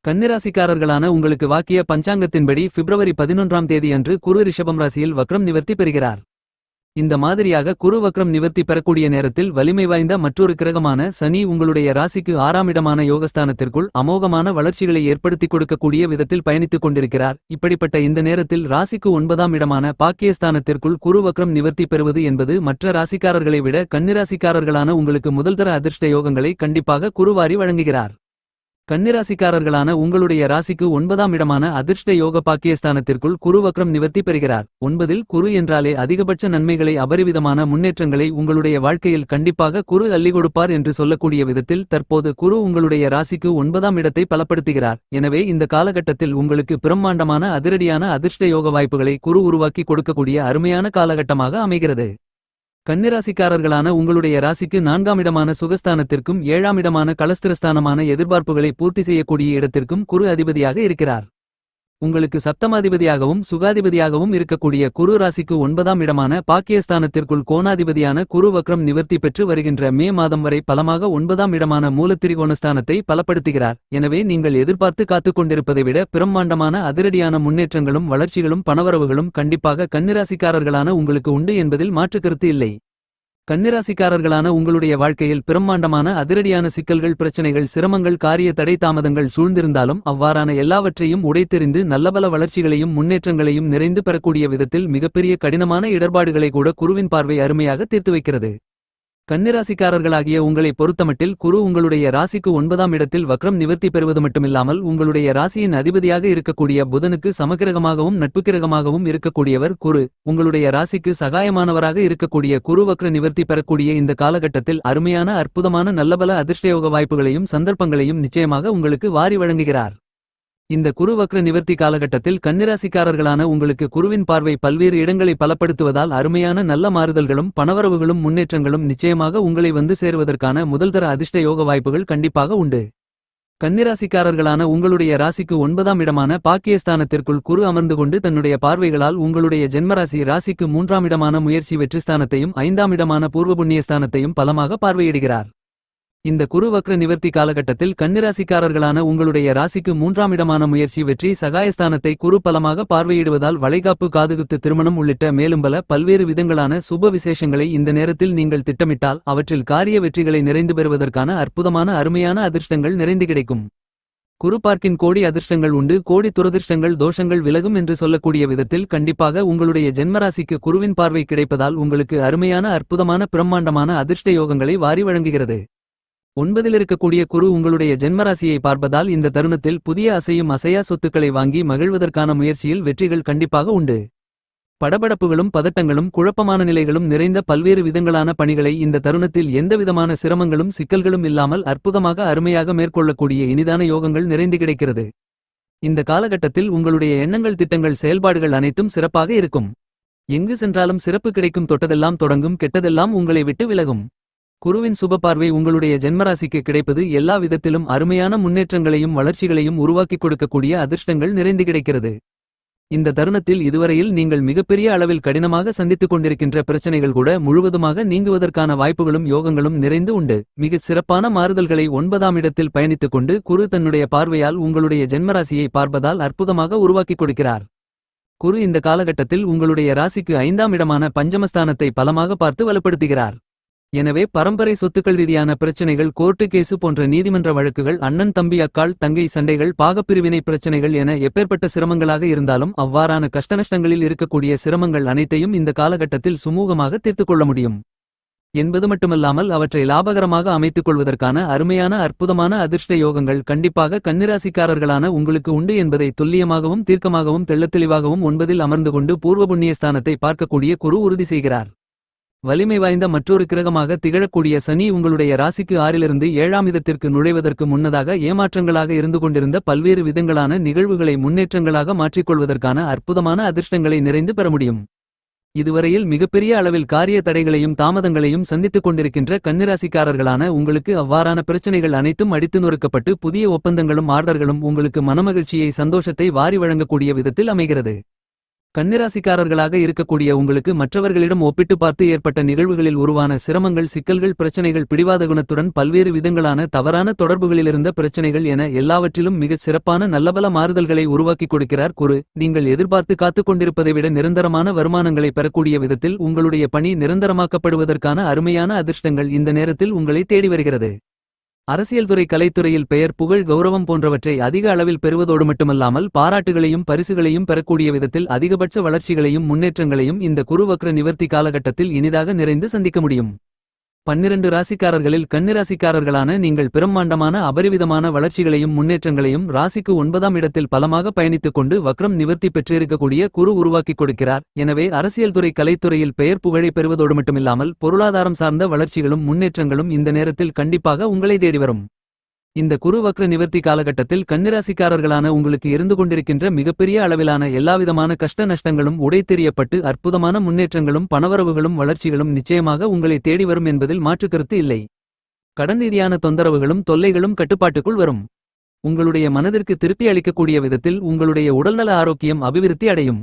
கன்னிராசிக்காரர்களான உங்களுக்கு வாக்கிய பஞ்சாங்கத்தின்படி பிப்ரவரி 11ஆம் தேதி அன்று குரு ரிஷபம் ராசியில் வக்ரம் நிவர்த்தி பெறுகிறார். இந்த மாதிரியாக குரு வக்ரம் நிவர்த்தி பெறக்கூடிய நேரத்தில் வலிமை வாய்ந்த மற்றொரு கிரகமான சனி உங்களுடைய ராசிக்கு 6ஆம் இடமான யோகஸ்தானத்திற்குள் அமோகமான வளர்ச்சிகளை ஏற்படுத்திக் கொடுக்கக்கூடிய விதத்தில் பயணித்துக் கொண்டிருக்கிறார். இப்படிப்பட்ட இந்த நேரத்தில் ராசிக்கு 9ஆம் இடமான பாக்கியஸ்தானத்திற்குள் குரு வக்ரம் நிவர்த்தி பெறுவது என்பது மற்ற ராசிக்காரர்களை விட கன்னிராசிக்காரர்களான உங்களுக்கு முதல்தர அதிர்ஷ்ட யோகங்களை கண்டிப்பாக குருவாரி வழங்குகிறார். கன்னிராசிக்காரர்களான உங்களுடைய ராசிக்கு 9ஆம் இடமான அதிர்ஷ்ட யோக பாக்கியஸ்தானத்திற்குள் குரு வக்ரம் நிவர்த்தி பெறுகிறார். 9இல் குரு என்றாலே அதிகபட்ச நன்மைகளை அபரிவிதமான முன்னேற்றங்களை உங்களுடைய வாழ்க்கையில் கண்டிப்பாக குரு அள்ளி கொடுப்பார் என்று சொல்லக்கூடிய விதத்தில் தற்போது குரு உங்களுடைய ராசிக்கு 9ஆம் இடத்தை பலப்படுத்துகிறார். எனவே இந்த காலகட்டத்தில் உங்களுக்கு பிரம்மாண்டமான அதிரடியான அதிர்ஷ்ட யோக வாய்ப்புகளை குரு உருவாக்கி கொடுக்கக்கூடிய அருமையான காலகட்டமாக அமைகிறது. கன்னிராசிக்காரர்களான உங்களுடைய ராசிக்கு 4ஆம் இடமான சுகஸ்தானத்திற்கும் 7ஆம் இடமான கலஸ்திரஸ்தானமான எதிர்பார்ப்புகளை பூர்த்தி செய்யக்கூடிய இடத்திற்கும் குரு அதிபதியாக இருக்கிறார். உங்களுக்கு சப்தமாதிபதியாகவும் சுகாதிபதியாகவும் இருக்கக்கூடிய குரு ராசிக்கு 9ஆம் இடமான பாக்கியஸ்தானத்திற்குள் கோணாதிபதியான குரு வக்ரம் நிவர்த்தி பெற்று வருகின்ற மே மாதம் வரை பலமாக 9ஆம் இடமான மூலத்திரிகோணஸ்தானத்தை பலப்படுத்துகிறார். எனவே நீங்கள் எதிர்பார்த்து காத்துக் கொண்டிருப்பதை விட பிரம்மாண்டமான அதிரடியான முன்னேற்றங்களும் வளர்ச்சிகளும் பணவரவுகளும் கண்டிப்பாக கன்னிராசிக்காரர்களான உங்களுக்கு உண்டு என்பதில் மாற்றுக்கருத்து இல்லை. கன்னிராசிக்காரர்களான உங்களுடைய வாழ்க்கையில் பிரம்மாண்டமான அதிரடியான சிக்கல்கள், பிரச்சனைகள், சிரமங்கள், காரிய தடை தாமதங்கள் சூழ்ந்திருந்தாலும் அவ்வாறான எல்லாவற்றையும் உடைத்தெறிந்து நல்லபல வளர்ச்சிகளையும் முன்னேற்றங்களையும் நிறைந்து பெறக்கூடிய விதத்தில் மிகப்பெரிய கடினமான இடர்பாடுகளை கூட குருவின் பார்வை அருமையாக தீர்த்து வைக்கிறது. கன்னிராசிக்காரர்களாகிய உங்களை பொறுத்தமட்டில் குரு உங்களுடைய ராசிக்கு 9ஆம் இடத்தில் வக்ரம் நிவர்த்தி பெறுவது மட்டுமில்லாமல் உங்களுடைய ராசியின் அதிபதியாக இருக்கக்கூடிய புதனுக்கு சமகிரகமாகவும் நட்புக்கிரகமாகவும் இருக்கக்கூடியவர் குரு. உங்களுடைய ராசிக்கு சகாயமானவராக இருக்கக்கூடிய குரு வக்ர நிவர்த்தி பெறக்கூடிய இந்த காலகட்டத்தில் அருமையான அற்புதமான நல்லபல அதிர்ஷ்டயோக வாய்ப்புகளையும் சந்தர்ப்பங்களையும் நிச்சயமாக உங்களுக்கு வாரி வழங்குகிறார். இந்த குரு வக்ர நிவர்த்தி காலகட்டத்தில் கன்னிராசிக்காரர்களான உங்களுக்கு குருவின் பார்வை பல்வேறு இடங்களை பலப்படுத்துவதால் அருமையான நல்ல மாறுதல்களும் பணவரவுகளும் முன்னேற்றங்களும் நிச்சயமாக உங்களை வந்து சேருவதற்கான முதல்தர அதிர்ஷ்ட யோக வாய்ப்புகள் கண்டிப்பாக உண்டு. கன்னிராசிக்காரர்களான உங்களுடைய ராசிக்கு 9ஆம் இடமான பாக்கியஸ்தானத்திற்குள் குரு அமர்ந்து கொண்டு தன்னுடைய பார்வைகளால் உங்களுடைய ஜென்மராசி ராசிக்கு 3ஆம் இடமான முயற்சி வெற்றிஸ்தானத்தையும் 5ஆம் இடமான பூர்வ புண்ணியஸ்தானத்தையும் பலமாக பார்வையிடுகிறார். இந்த குரு வக்ர நிவர்த்தி காலகட்டத்தில் கன்னிராசிக்காரர்களான உங்களுடைய ராசிக்கு 3ஆம் இடமான முயற்சி வெற்றி சகாயஸ்தானத்தை குரு பலமாக பார்வையிடுவதால் வளைகாப்பு, காதுகுத்து, திருமணம் உள்ளிட்ட மேலும் பல்வேறு விதங்களான சுப விசேஷங்களை இந்த நேரத்தில் நீங்கள் திட்டமிட்டால் அவற்றில் காரிய வெற்றிகளை நிறைந்து பெறுவதற்கான அற்புதமான அருமையான அதிர்ஷ்டங்கள் நிறைந்து கிடைக்கும். குரு பார்க்கின் கோடி அதிர்ஷ்டங்கள் உண்டு, கோடி துரதிர்ஷ்டங்கள் தோஷங்கள் விலகும் என்று சொல்லக்கூடிய விதத்தில் கண்டிப்பாக உங்களுடைய ஜென்மராசிக்கு குருவின் பார்வை கிடைப்பதால் உங்களுக்கு அருமையான அற்புதமான பிரம்மாண்டமான அதிர்ஷ்ட யோகங்களை வாரி வழங்குகிறது. 9இல் இருக்கக்கூடிய குரு உங்களுடைய ஜென்மராசியை பார்ப்பதால் இந்த தருணத்தில் புதிய அசையும் அசையா சொத்துக்களை வாங்கி மகிழ்வதற்கான முயற்சியில் வெற்றிகள் கண்டிப்பாக உண்டு. படபடப்புகளும் பதட்டங்களும் குழப்பமான நிலைகளும் நிறைந்த பல்வேறு விதங்களான பணிகளை இந்த தருணத்தில் எந்தவிதமான சிரமங்களும் சிக்கல்களும் இல்லாமல் அற்புதமாக அருமையாக மேற்கொள்ளக்கூடிய இனிதான யோகங்கள் நிறைந்து கிடைக்கிறது. இந்த காலகட்டத்தில் உங்களுடைய எண்ணங்கள், திட்டங்கள், செயல்பாடுகள் அனைத்தும் சிறப்பாக இருக்கும். எங்கு சென்றாலும் சிறப்பு கிடைக்கும், தொட்டதெல்லாம் தொடங்கும், கெட்டதெல்லாம் உங்களை விட்டு விலகும். குருவின் சுப பார்வை உங்களுடைய ஜென்மராசிக்கு கிடைப்பது எல்லா விதத்திலும் அருமையான முன்னேற்றங்களையும் வளர்ச்சிகளையும் உருவாக்கிக் கொடுக்கக்கூடிய அதிர்ஷ்டங்கள் நிறைந்து கிடைக்கிறது. இந்த தருணத்தில் இதுவரையில் நீங்கள் மிகப்பெரிய அளவில் கடினமாக சந்தித்துக் கொண்டிருக்கின்ற பிரச்சனைகள் கூட முழுவதுமாக நீங்குவதற்கான வாய்ப்புகளும் யோகங்களும் நிறைந்து உண்டு. மிகச் சிறப்பான மாறுதல்களை 9ஆம் இடத்தில் பயணித்துக் கொண்டு குரு தன்னுடைய பார்வையால் உங்களுடைய ஜென்மராசியை பார்ப்பதால் அற்புதமாக உருவாக்கிக் கொடுக்கிறார். குரு இந்த காலகட்டத்தில் உங்களுடைய ராசிக்கு 5ஆம் இடமான பஞ்சமஸ்தானத்தை பலமாக பார்த்து வலுப்படுத்துகிறார். எனவே பரம்பரை சொத்துக்கள் ரீதியான பிரச்சனைகள், கோர்ட்டு கேசு போன்ற நீதிமன்ற வழக்குகள், அண்ணன் தம்பி அக்காள் தங்கை சண்டைகள், பாகப்பிரிவினை பிரச்சனைகள் என எப்பேற்பட்ட சிரமங்களாக இருந்தாலும் அவ்வாறான கஷ்டநஷ்டங்களில் இருக்கக்கூடிய சிரமங்கள் அனைத்தையும் இந்த காலகட்டத்தில் சுமூகமாக தீர்த்துக் கொள்ள முடியும் என்பது மட்டுமல்லாமல் அவற்றை லாபகரமாக அமைத்துக் கொள்வதற்கான அருமையான அற்புதமான அதிர்ஷ்ட யோகங்கள் கண்டிப்பாக கன்னிராசிக்காரர்களான உங்களுக்கு உண்டு என்பதை துல்லியமாகவும் தீர்க்கமாகவும் தெள்ளத்தெளிவாகவும் 9இல் அமர்ந்து கொண்டு பூர்வ புண்ணியஸ்தானத்தை பார்க்கக்கூடிய குரு உறுதி செய்கிறார். வலிமை வாய்ந்த மற்றொரு கிரகமாக திகழக்கூடிய சனி உங்களுடைய ராசிக்கு 6இலிருந்து 7ஆம் இடத்திற்கு நுழைவதற்கு முன்னதாக ஏமாற்றங்களாக இருந்து கொண்டிருந்த பல்வேறு விதங்களான நிகழ்வுகளை முன்னேற்றங்களாக மாற்றிக்கொள்வதற்கான அற்புதமான அதிர்ஷ்டங்களை நிறைந்து பெற முடியும். இதுவரையில் மிகப்பெரிய அளவில் காரிய தடைகளையும் தாமதங்களையும் சந்தித்துக் கொண்டிருக்கின்ற கன்னிராசிக்காரர்களான உங்களுக்கு அவ்வாறான பிரச்சனைகள் அனைத்தும் அடித்து நொறுக்கப்பட்டு புதிய ஒப்பந்தங்களும் ஆர்டர்களும் உங்களுக்கு மனமகிழ்ச்சியை, சந்தோஷத்தை வாரி வழங்கக்கூடிய விதத்தில் அமைகிறது. கன்னிராசிக்காரர்களாக இருக்கக்கூடிய உங்களுக்கு மற்றவர்களிடம் ஒப்பிட்டு பார்த்து ஏற்பட்ட நிகழ்வுகளில் உருவான சிரமங்கள், சிக்கல்கள், பிரச்சனைகள், பிடிவாத குணத்துடன் பல்வேறு விதங்களான தவறான தொடர்புகளிலிருந்த பிரச்சனைகள் என எல்லாவற்றிலும் மிகச் சிறப்பான நல்லபல மாறுதல்களை உருவாக்கிக் கொடுக்கிறார் குரு. நீங்கள் எதிர்பார்த்து காத்துக் கொண்டிருப்பதை விட நிரந்தரமான வருமானங்களை பெறக்கூடிய விதத்தில் உங்களுடைய பணி நிரந்தரமாக்கப்படுவதற்கான அருமையான அதிர்ஷ்டங்கள் இந்த நேரத்தில் உங்களை தேடி வருகிறது. அரசியல்துறை, கலைத்துறையில் பெயர், புகழ், கௌரவம் போன்றவற்றை அதிக அளவில் பெறுவதோடு மட்டுமல்லாமல் பாராட்டுகளையும் பரிசுகளையும் பெறக்கூடிய விதத்தில் அதிகபட்ச வளர்ச்சிகளையும் முன்னேற்றங்களையும் இந்த குரு வக்ர நிவர்த்தி காலகட்டத்தில் இனிதாக நிறைந்து சந்திக்க முடியும். 12 ராசிக்காரர்களில் கன்னிராசிக்காரர்களான நீங்கள் பிரம்மாண்டமான அபரிவிதமான வளர்ச்சிகளையும் முன்னேற்றங்களையும் ராசிக்கு 9ஆம் இடத்தில் பலமாக பயணித்துக் கொண்டு வக்ரம் நிவர்த்தி பெற்றிருக்கக்கூடிய குரு உருவாக்கிக் கொடுக்கிறார். எனவே அரசியல்துறை, கலைத்துறையில் பெயர், புகழை பெறுவதோடு மட்டுமில்லாமல் பொருளாதாரம் சார்ந்த வளர்ச்சிகளும் முன்னேற்றங்களும் இந்த நேரத்தில் கண்டிப்பாக உங்களை தேடி வரும். இந்த குரு வக்ர நிவர்த்தி காலகட்டத்தில் கன்னிராசிக்காரர்களான உங்களுக்கு இருந்து கொண்டிருக்கின்ற மிகப்பெரிய அளவிலான எல்லாவிதமான கஷ்ட நஷ்டங்களும் உடைத்தெறியப்பட்டு அற்புதமான முன்னேற்றங்களும் பணவரவுகளும் வளர்ச்சிகளும் நிச்சயமாக உங்களை தேடி வரும் என்பதில் மாற்றுக்கருத்து இல்லை. கடன் ரீதியான தொந்தரவுகளும் தொல்லைகளும் கட்டுப்பாட்டுக்குள் வரும். உங்களுடைய மனதிற்கு திருப்தி அளிக்கக்கூடிய விதத்தில் உங்களுடைய உடல்நல ஆரோக்கியம் அபிவிருத்தி அடையும்.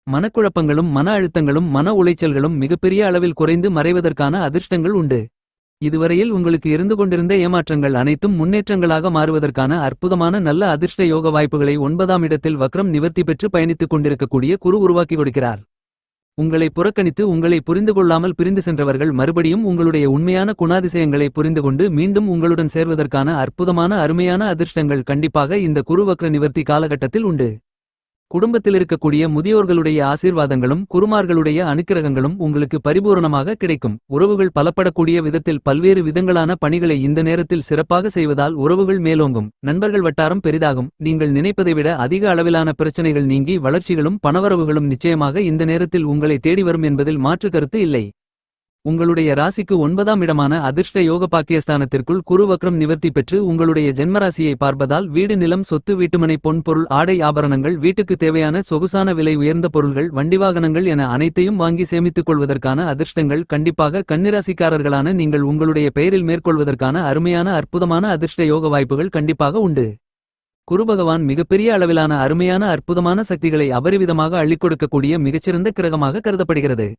மனக்குழப்பங்களும் மன அழுத்தங்களும் மன உளைச்சல்களும் மிகப்பெரிய அளவில் குறைந்து மறைவதற்கான அதிர்ஷ்டங்கள் உண்டு. இதுவரையில் உங்களுக்கு இருந்து கொண்டிருந்த ஏமாற்றங்கள் அனைத்தும் முன்னேற்றங்களாக மாறுவதற்கான அற்புதமான நல்ல அதிர்ஷ்ட யோக வாய்ப்புகளை 9ஆம் இடத்தில் வக்ரம் நிவர்த்தி பெற்று பயணித்துக் கொண்டிருக்கக்கூடிய குரு உருவாக்கி கொடுக்கிறார். உங்களை புறக்கணித்து உங்களை புரிந்து கொள்ளாமல் பிரிந்து சென்றவர்கள் மறுபடியும் உங்களுடைய உண்மையான குணாதிசயங்களை புரிந்துகொண்டு மீண்டும் உங்களுடன் சேர்வதற்கான அற்புதமான அருமையான அதிர்ஷ்டங்கள் கண்டிப்பாக இந்த குரு வக்ர நிவர்த்தி காலகட்டத்தில் உண்டு. குடும்பத்தில் இருக்கக்கூடிய முதியோர்களுடைய ஆசீர்வாதங்களும் குருமார்களுடைய அனுக்கிரகங்களும் உங்களுக்கு பரிபூரணமாக கிடைக்கும். உறவுகள் பலப்படக்கூடிய விதத்தில் பல்வேறு விதங்களான பணிகளை இந்த நேரத்தில் சிறப்பாக செய்வதால் உறவுகள் மேலோங்கும். நண்பர்கள் வட்டாரம் பெரிதாகும். நீங்கள் நினைப்பதை விட அதிக அளவிலான பிரச்சனைகள் நீங்கி வளர்ச்சிகளும் பணவரவுகளும் நிச்சயமாக இந்த நேரத்தில் உங்களை தேடி வரும் என்பதில் மாற்று கருத்து இல்லை. உங்களுடைய ராசிக்கு 9ஆம் இடமான அதிர்ஷ்ட யோக பாக்கியஸ்தானத்திற்குள் குரு வக்ரம் நிவர்த்தி பெற்று உங்களுடைய ஜென்மராசியை பார்ப்பதால் வீடு, நிலம், சொத்து, வீட்டுமனை, பொன் பொருள், ஆடை ஆபரணங்கள், வீட்டுக்கு தேவையான சொகுசான விலை உயர்ந்த பொருள்கள், வண்டிவாகனங்கள் என அனைத்தையும் வாங்கி சேமித்துக் கொள்வதற்கான அதிர்ஷ்டங்கள் கண்டிப்பாக கன்னிராசிக்காரர்களான நீங்கள் உங்களுடைய பெயரில் மேற்கொள்வதற்கான அருமையான அற்புதமான அதிர்ஷ்ட யோக வாய்ப்புகள் கண்டிப்பாக உண்டு. குருபகவான் மிகப்பெரிய அளவிலான அருமையான அற்புதமான சக்திகளை அபரிவிதமாக அள்ளிக் கொடுக்கக்கூடிய மிகச்சிறந்த கிரகமாக கருதப்படுகிறது.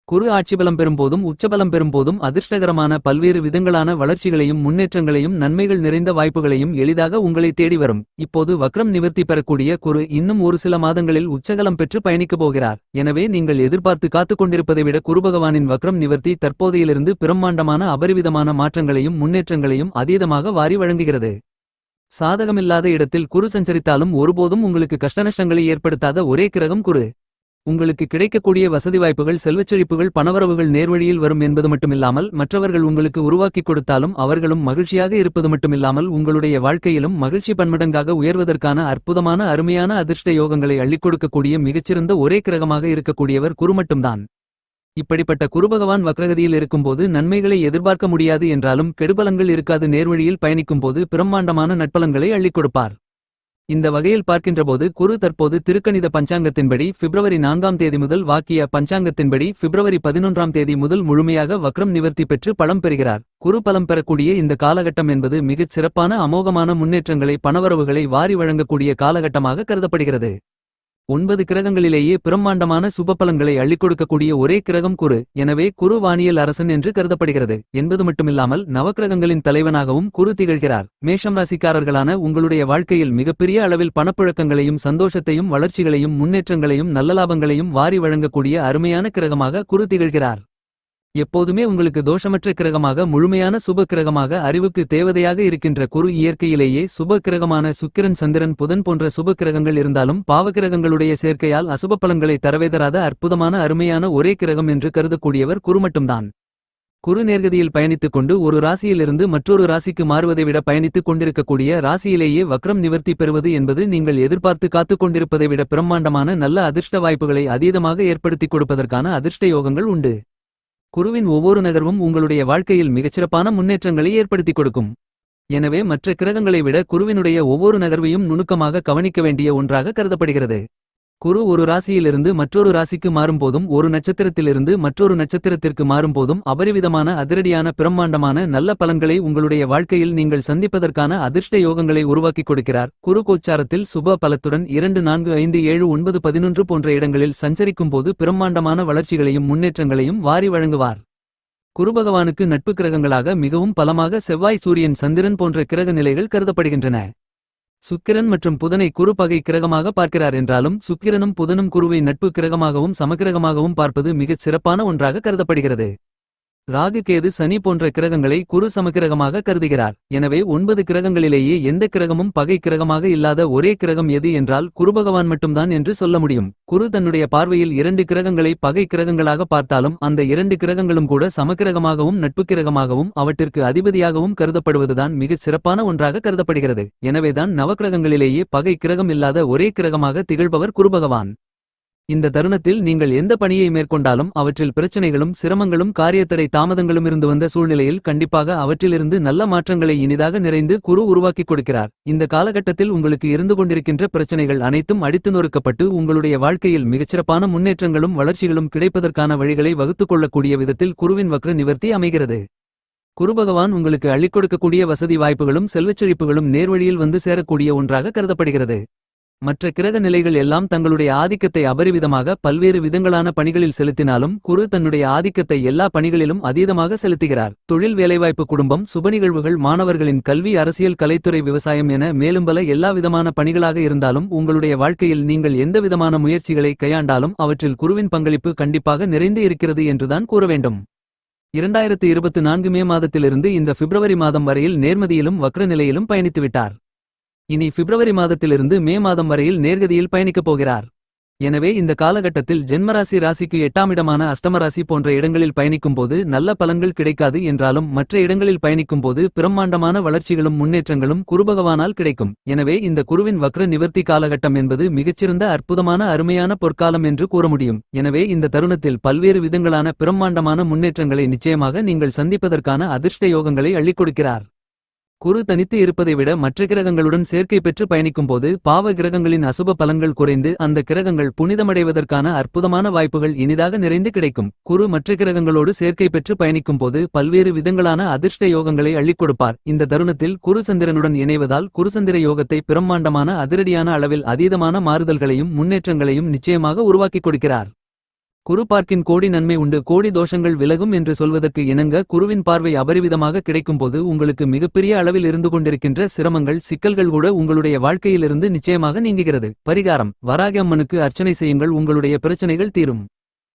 குரு ஆட்சிபலம் பெறும்போதும் உச்சபலம் பெறும்போதும் அதிர்ஷ்டகரமான பல்வேறு விதங்களான வளர்ச்சிகளையும் முன்னேற்றங்களையும் நன்மைகள் நிறைந்த வாய்ப்புகளையும் எளிதாக உங்களை தேடி வரும். இப்போது வக்ரம் நிவர்த்தி பெறக்கூடிய குரு இன்னும் ஒரு சில மாதங்களில் உச்சகலம் பெற்று பயணிக்கப் போகிறார். எனவே நீங்கள் எதிர்பார்த்து காத்துக் கொண்டிருப்பதை விட குருபகவானின் வக்ரம் நிவர்த்தி தற்போதையிலிருந்து பிரம்மாண்டமான அபரிவிதமான மாற்றங்களையும் முன்னேற்றங்களையும் அதீதமாக வாரி வழங்குகிறது. சாதகமில்லாத இடத்தில் குரு சஞ்சரித்தாலும் ஒருபோதும் உங்களுக்கு கஷ்டநஷ்டங்களை ஏற்படுத்தாத ஒரே கிரகம் குரு. உங்களுக்கு கிடைக்கக்கூடிய வசதி வாய்ப்புகள், செல்வச்செழிப்புகள், பணவரவுகள் நேர்வழியில் வரும் என்பது மட்டுமில்லாமல் மற்றவர்கள் உங்களுக்கு உருவாக்கிக் கொடுத்தாலும் அவர்களும் மகிழ்ச்சியாக இருப்பது மட்டுமில்லாமல் உங்களுடைய வாழ்க்கையிலும் மகிழ்ச்சி பன்மடங்காக உயர்வதற்கான அற்புதமான அருமையான அதிர்ஷ்ட யோகங்களை அள்ளிக் கொடுக்கக்கூடிய மிகச்சிறந்த ஒரே கிரகமாக இருக்கக்கூடியவர் குரு மட்டும்தான். இப்படிப்பட்ட குருபகவான் வக்ரகதியில் இருக்கும்போது நன்மைகளை எதிர்பார்க்க முடியாது என்றாலும் கெடுபலங்கள் இருக்காது. நேர்வழியில் பயணிக்கும்போது பிரம்மாண்டமான நட்பலன்களை அள்ளிக் கொடுப்பார். இந்த வகையில் பார்க்கின்றபோது குரு தற்போது திருக்கணித பஞ்சாங்கத்தின்படி பிப்ரவரி 4ஆம் தேதி முதல், வாக்கிய பஞ்சாங்கத்தின்படி பிப்ரவரி 11ஆம் தேதி முதல் முழுமையாக வக்ரம் நிவர்த்தி பெற்று பலம் பெறுகிறார். குரு பலம் பெறக்கூடிய இந்த காலகட்டம் என்பது மிகச் சிறப்பான அமோகமான முன்னேற்றங்களை, பணவரவுகளை வாரி வழங்கக்கூடிய காலகட்டமாக கருதப்படுகிறது. 9 கிரகங்களிலேயே பிரம்மாண்டமான சுபபலன்களை அள்ளிக் கொடுக்கக்கூடிய ஒரே கிரகம் குரு. எனவே குரு வானியல் அரசன் என்று கருதப்படுகிறது என்பது மட்டுமில்லாமல் நவக்கிரகங்களின் தலைவனாகவும் குரு திகழ்கிறார். மேஷம் ராசிக்காரர்களான உங்களுடைய வாழ்க்கையில் மிகப்பெரிய அளவில் பணப்புழக்கங்களையும் சந்தோஷத்தையும் வளர்ச்சிகளையும் முன்னேற்றங்களையும் நல்ல லாபங்களையும் வாரி வழங்கக்கூடிய அருமையான கிரகமாக குரு திகழ்கிறார். எப்போதுமே உங்களுக்கு தோஷமற்ற கிரகமாக, முழுமையான சுப கிரகமாக, அறிவுக்கு தேவதையாக இருக்கின்ற குரு இயற்கையிலேயே சுப கிரகமான சுக்கிரன், சந்திரன், புதன் போன்ற சுப கிரகங்கள் இருந்தாலும் பாவகிரகங்களுடைய சேர்க்கையால் அசுப பலன்களை தரவேதராத அற்புதமான அருமையான ஒரே கிரகம் என்று கருதக்கூடியவர் குரு மட்டும்தான். குரு நேர்கதியில் பயணித்துக் கொண்டு ஒரு ராசியிலிருந்து மற்றொரு ராசிக்கு மாறுவதை விட பயணித்துக் கொண்டிருக்கக்கூடிய ராசியிலேயே வக்ரம் நிவர்த்தி பெறுவது என்பது நீங்கள் எதிர்பார்த்து காத்துக் கொண்டிருப்பதை விட பிரம்மாண்டமான நல்ல அதிர்ஷ்ட வாய்ப்புகளை அதீதமாக ஏற்படுத்திக் கொடுப்பதற்கான அதிர்ஷ்ட யோகங்கள் உண்டு. குருவின் ஒவ்வொரு நகர்வும் உங்களுடைய வாழ்க்கையில் மிகச்சிறப்பான முன்னேற்றங்களை ஏற்படுத்திக் கொடுக்கும். எனவே மற்ற கிரகங்களை விட குருவினுடைய ஒவ்வொரு நகர்வையும் நுணுக்கமாக கவனிக்க வேண்டிய ஒன்றாக கருதப்படுகிறது. குரு ஒரு ராசியிலிருந்து மற்றொரு ராசிக்கு மாறும்போதும் ஒரு நட்சத்திரத்திலிருந்து மற்றொரு நட்சத்திரத்திற்கு மாறும்போதும் அபரிவிதமான அதிரடியான பிரம்மாண்டமான நல்ல பலன்களை உங்களுடைய வாழ்க்கையில் நீங்கள் சந்திப்பதற்கான அதிர்ஷ்ட யோகங்களை உருவாக்கிக் கொடுக்கிறார். குரு கோச்சாரத்தில் சுப பலத்துடன் 2 4 5 7 9 11 போன்ற இடங்களில் சஞ்சரிக்கும் போது பிரம்மாண்டமான வளர்ச்சிகளையும் முன்னேற்றங்களையும் வாரி வழங்குவார். குருபகவானுக்கு நட்பு கிரகங்களாக மிகவும் பலமாக செவ்வாய் சூரியன் சந்திரன் போன்ற கிரக நிலைகள் கருதப்படுகின்றன. சுக்கிரன் மற்றும் புதனை குரு பகை கிரகமாக பார்க்கிறார் என்றாலும் சுக்கிரனும் புதனும் குருவை நட்பு கிரகமாகவும் சமக்கிரகமாகவும் பார்ப்பது மிகச் சிறப்பான ஒன்றாக கருதப்படுகிறது. ராகு கேது சனி போன்ற கிரகங்களை குரு சமக்கிரகமாக கருதுகிறார். எனவே 9 கிரகங்களிலேயே எந்த கிரகமும் பகை கிரகமாக இல்லாத ஒரே கிரகம் எது என்றால் குருபகவான் மட்டும்தான் என்று சொல்ல முடியும். குரு தன்னுடைய பார்வையில் 2 கிரகங்களை பகை கிரகங்களாக பார்த்தாலும் அந்த 2 கிரகங்களும் கூட சமக்கிரகமாகவும் நட்பு கிரகமாகவும் அவற்றிற்கு அதிபதியாகவும் கருதப்படுவதுதான் மிகச் சிறப்பான ஒன்றாக கருதப்படுகிறது. எனவேதான் நவக்கிரகங்களிலேயே பகை கிரகம் இல்லாத ஒரே கிரகமாக திகழ்பவர் குருபகவான். இந்த தருணத்தில் நீங்கள் எந்த பணியை மேற்கொண்டாலும் அவற்றில் பிரச்சனைகளும் சிரமங்களும் காரியத்தடை தாமதங்களும் இருந்து வந்த சூழ்நிலையில் கண்டிப்பாக அவற்றிலிருந்து நல்ல மாற்றங்களை இனிதாக நிறைந்து குரு உருவாக்கிக் கொடுக்கிறார். இந்த காலகட்டத்தில் உங்களுக்கு இருந்து கொண்டிருக்கின்ற பிரச்சனைகள் அனைத்தும் அடித்து நொறுக்கப்பட்டு உங்களுடைய வாழ்க்கையில் மிகச்சிறப்பான முன்னேற்றங்களும் வளர்ச்சிகளும் கிடைப்பதற்கான வழிகளை வகுத்துக் கொள்ளக்கூடிய விதத்தில் குருவின் வக்ர நிவர்த்தி அமைகிறது. குருபகவான் உங்களுக்கு அள்ளிக் கொடுக்கக்கூடிய வசதி வாய்ப்புகளும் செல்வச்செழிப்புகளும் நேர்வழியில் வந்து சேரக்கூடிய ஒன்றாக கருதப்படுகிறது. மற்ற கிரக நிலைகள் எல்லாம் தங்களுடைய ஆதிக்கத்தை அபரிவிதமாக பல்வேறு விதங்களான பணிகளில் செலுத்தினாலும் குரு தன்னுடைய ஆதிக்கத்தை எல்லா பணிகளிலும் அதீதமாக செலுத்துகிறார். தொழில், வேலைவாய்ப்பு, குடும்பம், சுபநிகழ்வுகள், மாணவர்களின் கல்வி, அரசியல், கலைத்துறை, விவசாயம் என மேலும் பல எல்லா விதமான பணிகளாக இருந்தாலும் உங்களுடைய வாழ்க்கையில் நீங்கள் எந்த விதமான முயற்சிகளை கையாண்டாலும் அவற்றில் குருவின் பங்களிப்பு கண்டிப்பாக நிறைந்து இருக்கிறது என்றுதான் கூற வேண்டும். 2024 மே மாதத்திலிருந்து இந்த பிப்ரவரி மாதம் வரையில் நேர்மதியிலும் வக்ர நிலையிலும் பயணித்துவிட்டார். இனி பிப்ரவரி மாதத்திலிருந்து மே மாதம் வரையில் நேர்கதியில் பயணிக்கப் போகிறார். எனவே இந்த காலகட்டத்தில் ஜென்மராசி ராசிக்கு 8ஆம் இடமான அஷ்டமராசி போன்ற இடங்களில் பயணிக்கும்போது நல்ல பலன்கள் கிடைக்காது என்றாலும் மற்ற இடங்களில் பயணிக்கும்போது பிரம்மாண்டமான வளர்ச்சிகளும் முன்னேற்றங்களும் குருபகவானால் கிடைக்கும். எனவே இந்த குருவின் வக்ர நிவர்த்தி காலகட்டம் என்பது மிகச்சிறந்த அற்புதமான அருமையான பொற்காலம் என்று கூற முடியும். எனவே இந்த தருணத்தில் பல்வேறு விதங்களான பிரம்மாண்டமான முன்னேற்றங்களை நிச்சயமாக நீங்கள் சந்திப்பதற்கான அதிர்ஷ்ட யோகங்களை அள்ளிக் கொடுக்கிறார். குரு தனித்து இருப்பதை விட மற்ற கிரகங்களுடன் சேர்க்கை பெற்று பயணிக்கும்போது பாவ கிரகங்களின் அசுப பலன்கள் குறைந்து அந்த கிரகங்கள் புனிதமடைவதற்கான அற்புதமான வாய்ப்புகள் இனிதாக நிறைந்து கிடைக்கும். குரு மற்ற கிரகங்களோடு சேர்க்கை பெற்று பயணிக்கும்போது பல்வேறு விதங்களான அதிர்ஷ்ட யோகங்களை அள்ளிக் கொடுப்பார். இந்த தருணத்தில் குரு சந்திரனுடன் இணைவதால் குருசந்திர யோகத்தை பிரம்மாண்டமான அதிரடியான அளவில் அதீதமான மாறுதல்களையும் முன்னேற்றங்களையும் நிச்சயமாக உருவாக்கிக் கொடுக்கிறார். குரு பார்க்கின் கோடி நன்மை உண்டு, கோடி தோஷங்கள் விலகும் என்று சொல்வதற்கு இணங்க குருவின் பார்வை அபரிவிதமாக கிடைக்கும்போது உங்களுக்கு மிகப்பெரிய அளவில் இருந்து கொண்டிருக்கின்ற சிரமங்கள், சிக்கல்கள் கூட உங்களுடைய வாழ்க்கையிலிருந்து நிச்சயமாக நீங்குகிறது. பரிகாரம்: வராகி அம்மனுக்கு அர்ச்சனை செய்யுங்கள், உங்களுடைய பிரச்சனைகள் தீரும்.